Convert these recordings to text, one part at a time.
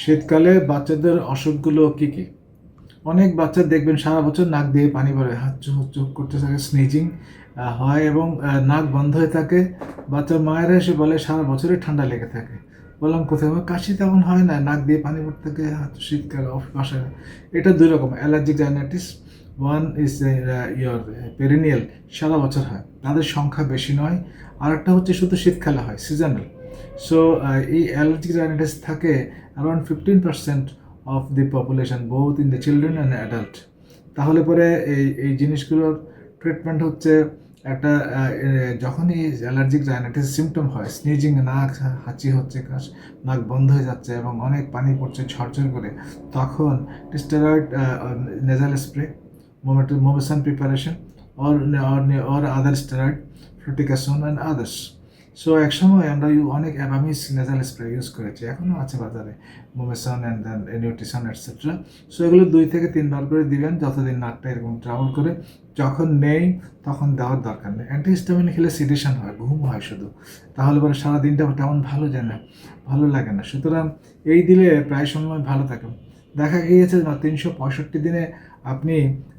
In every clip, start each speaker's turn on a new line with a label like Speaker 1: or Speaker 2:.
Speaker 1: শীতকালে বাচ্চাদের অসুখগুলো কি কি? অনেক বাচ্চা দেখবেন সারা বছর নাক দিয়ে পানি পড়ে, হাঁচু হুচু করতে থাকে, স্নিজিং হয় এবং নাক বন্ধ হয়ে থাকে। বাচ্চার মায়েরা এসে বলে সারা বছরই ঠান্ডা লেগে থাকে। বললাম কোথায়? আমার কাশি তেমন হয় না, নাক দিয়ে পানি পড়তে থাকে, হাঁচু শীতকালে বাসায়। এটা দুই রকম allergic rhinitis. One is your perennial, সারা বছর হয়, তাদের সংখ্যা বেশি নয়। আর একটা হচ্ছে শুধু শীতকালে হয়, সিজনাল। সো এই অ্যালার্জিক রাইনাইটিস থাকে around 15% of the population, both in the children and adult. তাহলে পরে এই জিনিসগুলোর ট্রিটমেন্ট হচ্ছে একটা যখনই অ্যালার্জিক রাইনাইটিস সিমটম হয়, স্নিজিং, নাক হাঁচি হচ্ছে, নাক বন্ধ হয়ে যাচ্ছে এবং অনেক পানি পড়ছে ঝরঝর করে, তখন steroid nasal spray, mometasone preparation or other steroid, fluticasone and others. So একসময় আমরা অনেক অ্যাবামিস নেজাল স্প্রে ইউজ করেছি, এখনও আছে বাজারে, mometasone and then nutrition etcetera. So এগুলো 2 থেকে 3 বার করে দিবেন যতদিন নাকটা এরকম ট্রাভেল করে। যখন নেই তখন দেওয়ার দরকার নেই। অ্যান্টিহিস্টামিন খেলে সিডেশন হয়, ঘুম হয় শুধু, তাহলে পরে সারা দিনটা তেমন ভালো যায় না, ভালো লাগে না। সুতরাং এই দিলে প্রায় সময় ভালো থাকে। দেখা গিয়েছে 365 দিনে আপনি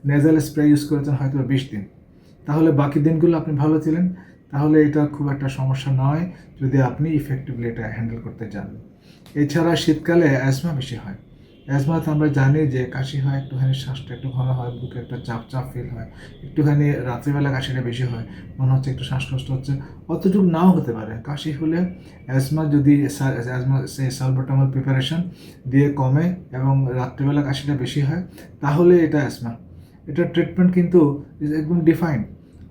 Speaker 1: নেজাল স্প্রে ইউজ করেছেন হয়তো 20 দিন, তাহলে বাকি দিনগুলো আপনি ভালো ছিলেন। তাহলে এটা খুব একটা সমস্যা নয় যদি আপনি ইফেক্টিভলি এটা হ্যান্ডেল করতে চান। এছাড়া শীতকালে অ্যাজমা বেশি হয়। অ্যাজমাতে আমরা জানি যে কাশি হয়, একটুখানি শ্বাসটা একটু ঘন হয়, বুকে একটা চাপ চাপ ফিল হয়, একটুখানি রাত্রিবেলা কাশিটা বেশি হয়, মনে হচ্ছে একটু শ্বাসকষ্ট হচ্ছে। অতটুকু নাও হতে পারে। কাশি হলে অ্যাজমা যদি অ্যাজমা সেই সালবাটামল প্রিপারেশন দিয়ে কমে এবং রাত্রিবেলা কাশিটা বেশি হয়, তাহলে এটা অ্যাজমা। এটার ট্রিটমেন্ট কিন্তু একদম ডিফাইন্ড।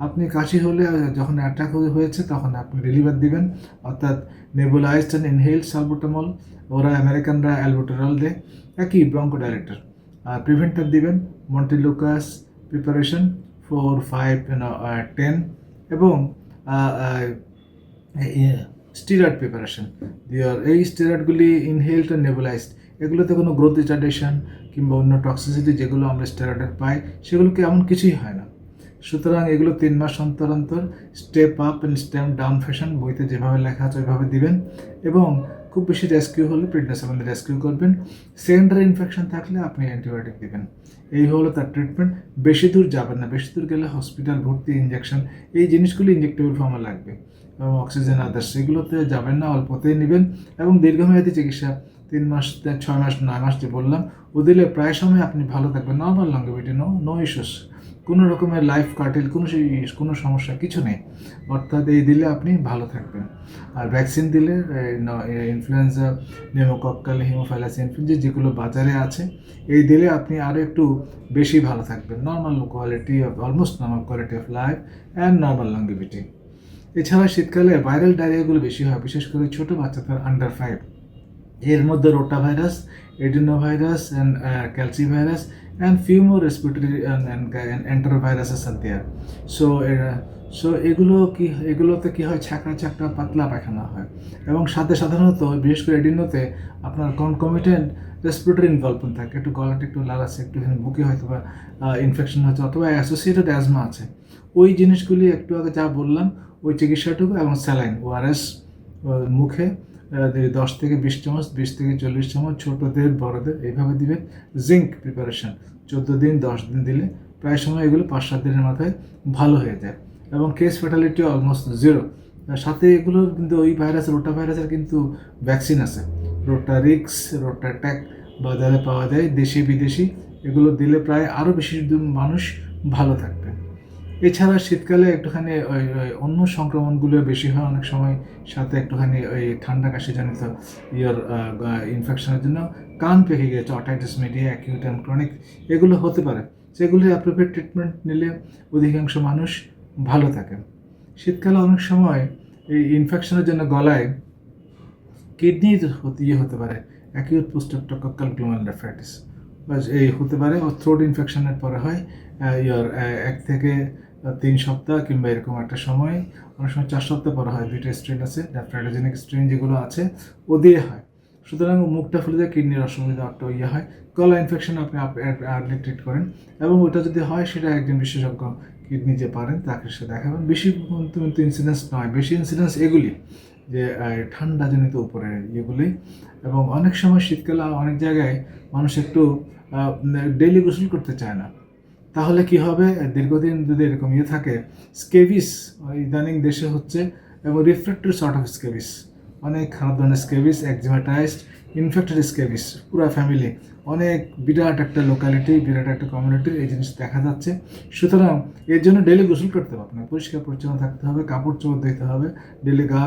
Speaker 1: আপনি কাশি হলে যখন অ্যাটাক হয়েছে তখন আপনি রিলিভার দিবেন, অর্থাৎ নেবুলাইজড অ্যান্ড ইনহেলড সালবুটামল, ওরা আমেরিকানরা অ্যালবুটারল দেয়, একই ব্রঙ্কোডাইরেক্টর। আর প্রিভেন্টার দিবেন মন্টিলুকাস প্রিপারেশন 4, 5, 10 এবং স্টিরয়েড প্রিপারেশন দিওর। এই স্টেরয়েডগুলি ইনহেলড অ্যান্ড নেবুলাইজড, এগুলোতে কোনো গ্রোথ রিটার্ডেশন কিংবা অন্য টক্সিসিটি যেগুলো আমরা স্টেরয়েডের পাই সেগুলোকে এমন কিছুই হয় না। সুতরাং এগুলো 3 মাস অন্তর অন্তর step up and step down fashion বইতে যেভাবে লেখা আছে ওইভাবে দিবেন। এবং খুব বেশি রেস্কিউ হলে প্রেগনেন্সি রেস্কিউ করবেন। সেকেন্ডারি ইনফেকশন থাকলে আপনি অ্যান্টিবায়োটিক দিবেন। এই হলো তার ট্রিটমেন্ট। বেশি দূর যাবেন না, বেশি দূর গেলে হসপিটাল ভর্তি, ইঞ্জেকশন, এই জিনিসগুলি ইনজেক্টেবল ফর্মে লাগবে এবং অক্সিজেন আদার্স, সেগুলোতে যাবেন না, অল্পতেই নেবেন। এবং দীর্ঘমেয়াদী চিকিৎসা 3 মাস, 6 মাস, 9 মাস যে বললাম, ও দিলে প্রায় সময় আপনি ভালো থাকবেন। নর্মাল লংগেভিটি, নো ইস্যুস, কোনো রকমের লাইফ কার্টেল, কোনো সমস্যা কিছু নেই। অর্থাৎ এই দিলে আপনি ভালো থাকবেন। আর ভ্যাকসিন দিলে ইনফ্লুয়েঞ্জা, নিউমোকক্কাল, হিমোফাইলাস ইনফ্লুয়েঞ্জা যেগুলো বাজারে আছে, এই দিলে আপনি আরও একটু বেশি ভালো থাকবেন। Normal quality of, almost normal quality of life and normal longevity. এছাড়া শীতকালে ভাইরাল ডায়রিয়াগুলো বেশি হয়, বিশেষ করে ছোটো বাচ্চাদের আন্ডার 5। এর মধ্যে rotavirus, adenovirus and calicivirus and few more respiratory and enteroviruses are there. So এগুলোতে কি হয়, ছ্যাঁকড়া ছ্যাঁকড়া পাতলা পায়খানা হয় এবং সাথে সাধারণত বিশেষ করে এডিনোতে আপনার কনকমিটেন্ট রেসপিরেটরি ইনভলভমেন্ট থাকে, একটু গলাটা একটু লাল আছে, একটুখানি বুকে হয়তো বা ইনফেকশন হচ্ছে অথবা অ্যাসোসিয়েটেড অ্যাজমা আছে। ওই জিনিসগুলি একটু আগে যা বললাম ওই চিকিৎসাটুকু এবং স্যালাইন, ওআরএস মুখে 10 থেকে 20 চামচ, 20 থেকে 40 চামচ, ছোটোদের বড়দের এইভাবে দিবেন। জিঙ্ক প্রিপারেশন 14 দিন 10 দিন দিলে প্রায় সময় এগুলো 5-7 দিনের মাথায় ভালো হয়ে যায় এবং কেস ফ্যাটালিটি অলমোস্ট 0। সাথে এগুলোর কিন্তু ওই ভাইরাস, রোটা ভাইরাসের কিন্তু ভ্যাকসিন আছে, রোটারিক্স, রোটাট্যাক বাজারে পাওয়া যায়, দেশি বিদেশি। এগুলো দিলে প্রায় আরও বেশি মানুষ ভালো থাকবে। এছাড়া শীতকালে একটুখানি ওই অন্য সংক্রমণগুলো বেশি হয় অনেক সময়, সাথে একটুখানি ওই ঠান্ডা কাশিজনিত ইনফেকশনের জন্য কান পেকে গিয়েছে, otitis media, acute and chronic, এগুলো হতে পারে। সেগুলি অ্যাপ্রোপ্রিয়েট ট্রিটমেন্ট নিলে অধিকাংশ মানুষ ভালো থাকে। শীতকালে অনেক সময় এই ইনফেকশনের জন্য গলায় কিডনির হতে পারে, অ্যাকিউট পোস্ট্রেপ্টোকক্কাল গ্লোমেরুলারনেফ্রাইটিস এই হতে পারে। ও থ্রোট ইনফেকশনের পরে হয় 1 থেকে 3 সপ্তাহ কিংবা এরকম একটা সময়, অনেক সময় 4 সপ্তাহ পরে হয়। 2টা স্ট্রেন আছে, নেফ্রাইটোজেনিক স্ট্রেন যেগুলো আছে ও দিয়ে হয়। সুতরাং মুখটা ফুলে যায়, কিডনির অসুবিধা একটা হয়। গলা ইনফেকশন আপনি আর্লি ট্রিট করেন এবং ওটা যদি হয় সেটা একজন বিশেষজ্ঞ কিডনি যে পারেন তাকে সে দেখাবেন। বেশি কিন্তু ইনসিডেন্স নয়, বেশি ইনসিডেন্স এগুলি যে ঠান্ডাজনিত উপরে ইয়েগুলি। এবং অনেক সময় শীতকালে অনেক জায়গায় মানুষ একটু ডেইলি গোসল করতে চায় না। তাহলে কি হবে, দীর্ঘদিন যদি এরকম ইয়ে থাকে, স্কেবিস ইদানিং দেশে হচ্ছে, এবং রিফ্র্যাক্টরি সর্ট অফ স্কেবিস, অনেক খারাপ ধরনের স্কেবিস, একজিমাটাইজড ইনফেক্টেড স্কেবিস, পুরো ফ্যামিলি, অনেক বিরাট একটা লোকালিটি, বিরাট একটা কমিউনিটির এই জিনিস দেখা যাচ্ছে। সুতরাং এর জন্য ডেলি গোসল করতে হবে, আপনার পরিষ্কার পরিচ্ছন্ন থাকতে হবে, কাপড় চোপড় দিতে হবে, ডেলি গা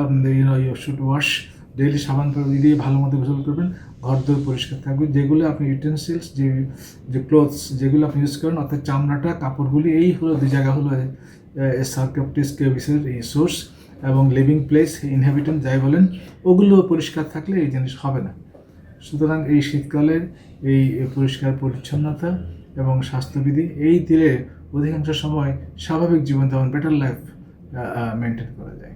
Speaker 1: ইউ শুড ওয়াশ, ডেইলি সাবান দিয়ে ভালো মতো গোসল করবেন, ঘর দোর পরিষ্কার থাকবে। যেগুলো আপনি ইউটেন্সিলস, যে ক্লোথস যেগুলো আপনি ইউজ করেন, অর্থাৎ চামড়াটা, কাপড়গুলি, এই হলো দুই জায়গা হলো সার্কাপটিস স্কেবিসের এই সোর্স, এবং লিভিং প্লেস, ইনহ্যাবিটেন্ট যাই বলেন, ওগুলো পরিষ্কার থাকলে এই জিনিস হবে না। সুতরাং এই শীতকালের এই পরিষ্কার পরিচ্ছন্নতা এবং স্বাস্থ্যবিধি এই দিলে অধিকাংশ সময় স্বাভাবিক জীবনযাপন, বেটার লাইফ মেনটেন করা যায়।